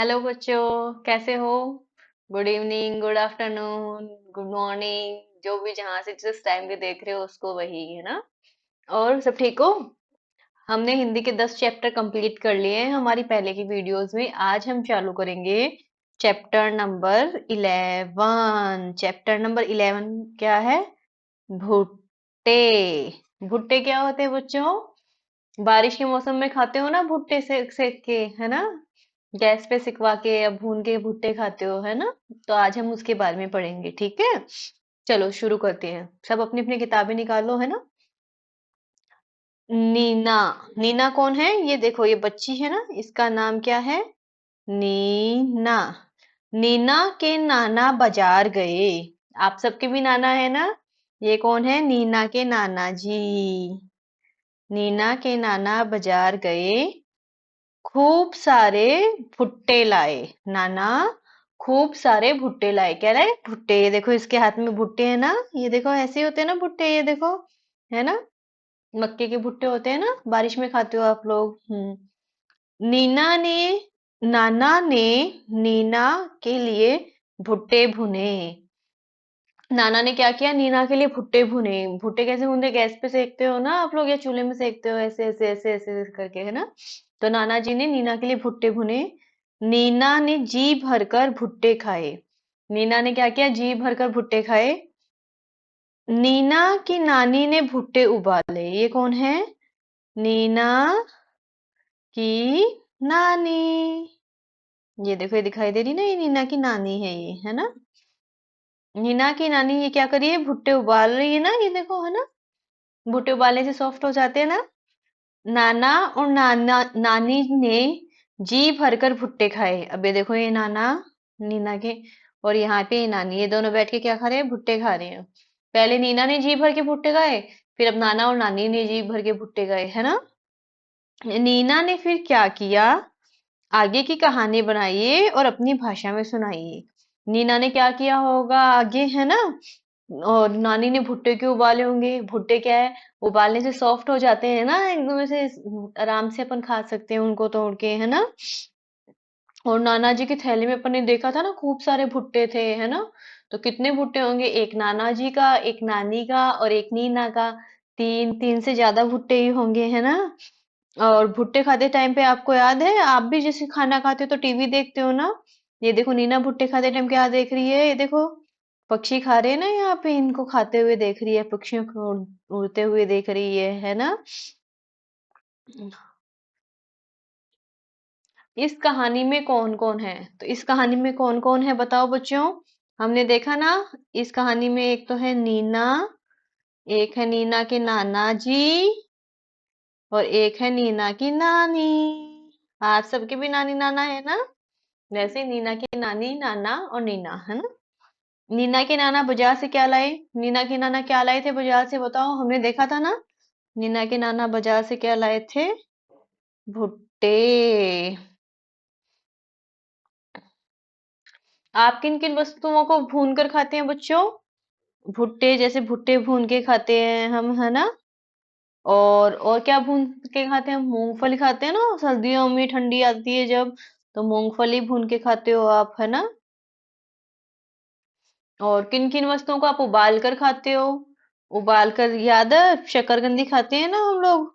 Hello बच्चों, कैसे हो? Good evening, good afternoon, good morning. जो भी जहां से जिस टाइम के देख रहे हो उसको वही है ना। और सब ठीक हो? हमने हिंदी के 10 चैप्टर कंप्लीट कर लिए हैं हमारी पहले की वीडियोस में। आज हम चालू करेंगे चैप्टर नंबर 11। चैप्टर नंबर 11 क्या है? भुट्टे। भुट्टे क्या होते हैं बच्चों? बारिश के मौसम में खाते हो ना भुट्टे, सेक सेक के, है ना? गैस पे सिकवा के या भून के भुट्टे खाते हो, है ना? तो आज हम उसके बारे में पढ़ेंगे, ठीक है? चलो शुरू करते हैं। सब अपनी अपनी किताबें निकालो, है ना? नीना। नीना कौन है? ये देखो, ये बच्ची है ना, इसका नाम क्या है? नीना। नीना के नाना बाजार गए। आप सबके भी नाना है ना? ये कौन है? नीना के नाना जी। नीना के नाना बाजार गए, खूब सारे भुट्टे लाए। नाना खूब सारे भुट्टे लाए। क्या लाए? भुट्टे। ये देखो, इसके हाथ में भुट्टे है ना। ये देखो, ऐसे ही होते हैं ना भुट्टे, ये देखो, है ना? मक्के के भुट्टे होते हैं ना, बारिश में खाते हो आप लोग। नीना ने नाना ने नीना के लिए भुट्टे भुने। नाना ने क्या किया? नीना के लिए भुट्टे भुने। भुट्टे कैसे भूनते? गैस पे सेकते हो ना आप लोग, या चूल्हे में सेकते हो? ऐसे ऐसे ऐसे ऐसे ऐसे करके, है ना? तो नाना जी ने नीना के लिए भुट्टे भुने। नीना ने जी भरकर भुट्टे खाए। नीना ने क्या किया? जी भरकर भुट्टे खाए। नीना की नानी ने भुट्टे उबाले। ये कौन है? नीना की नानी। ये देखो, ये दिखाई दे रही ना, ये नीना की नानी है, ये है ना? नीना की नानी ये क्या करी है? भुट्टे उबाल रही है ना, ये देखो, है ना? भुट्टे उबालने से सॉफ्ट हो जाते हैं ना। नाना और नाना नानी ने जी भरकर भुट्टे खाए। अब ये देखो, ये नाना नीना के, और यहाँ पे ये नानी, ये दोनों बैठ के क्या खा रहे हैं? भुट्टे खा रहे हैं। पहले नीना ने जी भर के भुट्टे खाए, फिर अब नाना और नानी ने जी भर के भुट्टे खाए, है ना? नीना ने फिर क्या किया? आगे की कहानी बनाइए और अपनी भाषा में सुनाइए। नीना ने क्या किया होगा आगे, है ना? और नानी ने भुट्टे क्यों उबाले होंगे? भुट्टे क्या है? उबालने से सॉफ्ट हो जाते हैं ना, एकदम ऐसे आराम से अपन खा सकते हैं उनको तोड़ के, है ना? और नाना जी की थैली में अपन ने देखा था ना, खूब सारे भुट्टे थे, है ना? तो कितने भुट्टे होंगे? एक नाना जी का, एक नानी का और एक नीना का। तीन, तीन से ज्यादा भुट्टे ही होंगे, है ना? और भुट्टे खाते टाइम पे आपको याद है, आप भी जैसे खाना खाते हो तो टीवी देखते हो ना? ये देखो, नीना भुट्टे खाते टाइम क्या देख रही है? ये देखो, पक्षी खा रहे हैं ना, यहाँ पे इनको खाते हुए देख रही है, पक्षियों को उड़ते हुए देख रही है ना? इस कहानी में कौन कौन है? तो इस कहानी में कौन कौन है बताओ बच्चों। हमने देखा ना, इस कहानी में एक तो है नीना, एक है नीना के नाना जी, और एक है नीना की नानी। आप सबके भी नानी नाना है ना? वैसे ही नीना की नानी, नाना और नीना, है ना? नीना के नाना बाजार से क्या लाए? नीना के नाना क्या लाए थे बाजार से, बताओ? हमने देखा था ना, नीना के नाना बाजार से क्या लाए थे? भुट्टे। आप किन किन वस्तुओं को भून कर खाते हैं बच्चों? भुट्टे, जैसे भुट्टे भून के खाते हैं हम, है ना? और क्या भून के खाते हैं? मूंगफली खाते हैं ना, सर्दियों में ठंडी आती है जब, तो मूंगफली भून के खाते हो आप, है ना? और किन किन वस्तुओं को आप उबाल कर खाते हो? उबाल कर, याद है, शकरकंदी खाते हैं ना हम लोग।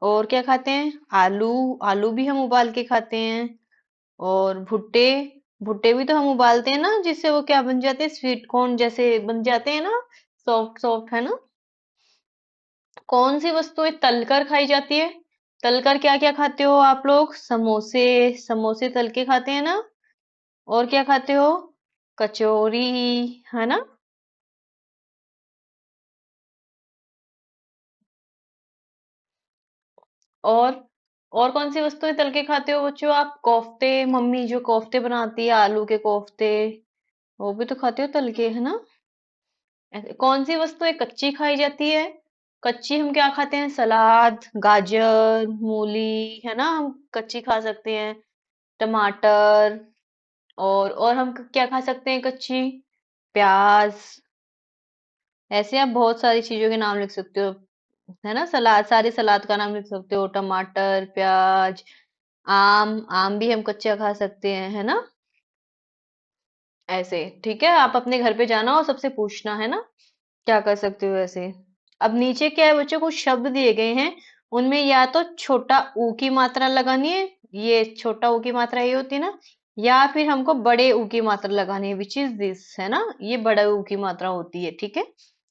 और क्या खाते हैं? आलू। आलू भी हम उबाल के खाते हैं। और भुट्टे, भुट्टे भी तो हम उबालते हैं ना, जिससे वो क्या बन जाते हैं? स्वीट कॉर्न जैसे बन जाते हैं ना, सॉफ्ट सॉफ्ट, है ना? कौन सी वस्तुएं तलकर खाई जाती है? तलकर क्या क्या खाते हो आप लोग? समोसे। समोसे तल के खाते हैं ना? और क्या खाते हो? कचौरी, है ना? और और कौन सी वस्तुएं तल के खाते हो बच्चों आप? कोफ्ते, मम्मी जो कोफ्ते बनाती है, आलू के कोफ्ते, वो भी तो खाते हो तल के, है ना? कौन सी वस्तुएं कच्ची खाई जाती है? कच्ची हम क्या खाते हैं? सलाद, गाजर, मूली, है ना? हम कच्ची खा सकते हैं। टमाटर। और हम क्या खा सकते हैं कच्ची? प्याज। ऐसे आप बहुत सारी चीजों के नाम लिख सकते हो, है ना? सलाद, सारे सलाद का नाम लिख सकते हो, टमाटर, प्याज, आम, आम भी हम कच्चा खा सकते हैं, है ना? ऐसे, ठीक है? आप अपने घर पे जाना और सबसे पूछना, है ना? क्या कर सकते हो ऐसे। अब नीचे क्या है बच्चों, कुछ शब्द दिए गए हैं, उनमें या तो छोटा ऊ की मात्रा लगानी है, ये छोटा ऊ की मात्रा ये होती है ना, या फिर हमको बड़े ऊ की मात्रा लगानी है, विच इज दिस, है ना? ये बड़ा ऊ की मात्रा होती है, ठीक है?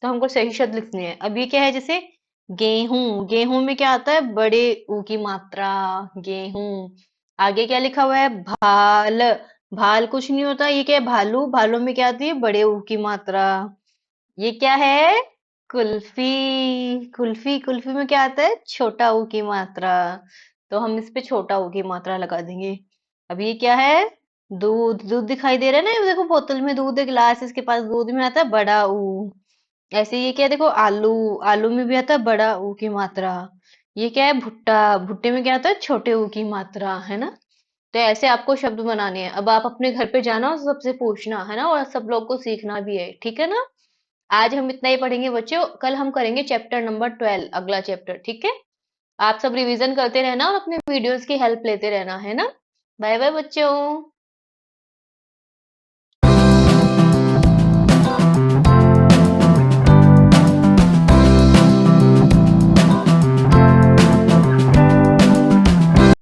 तो हमको सही शब्द लिखने हैं। अब ये क्या है, जैसे गेहूं, गेहूं में क्या आता है, बड़े ऊ की मात्रा, गेहूं। आगे क्या लिखा हुआ है, भाल, भाल कुछ नहीं होता, ये क्या है, भालू, भालू में क्या आती है, बड़े ऊ की मात्रा। ये क्या है, कुल्फी, कुल्फी, कुल्फी में क्या आता है, छोटा ऊ की मात्रा। तो हम इस पे छोटा ऊ की मात्रा लगा देंगे। अब ये क्या है, दूध, दूध दिखाई दे रहा है ना, ये देखो बोतल में दूध है, गिलास इसके पास, दूध में आता है बड़ा ऊ। ऐसे ये क्या है, देखो आलू, आलू में भी आता है बड़ा ऊ की मात्रा। ये क्या है, भुट्टा, भुट्टे में क्या आता है, छोटे ऊ की मात्रा, है ना? तो ऐसे आपको शब्द बनाने हैं। अब आप अपने घर पे जाना और सबसे पूछना, है ना? और सब लोग को सीखना भी है, ठीक है ना? आज हम इतना ही पढ़ेंगे बच्चों, कल हम करेंगे चैप्टर नंबर 12, अगला चैप्टर, ठीक है? आप सब रिवीजन करते रहना और अपने वीडियोस की हेल्प लेते रहना, है ना? बाय बाय बच्चों।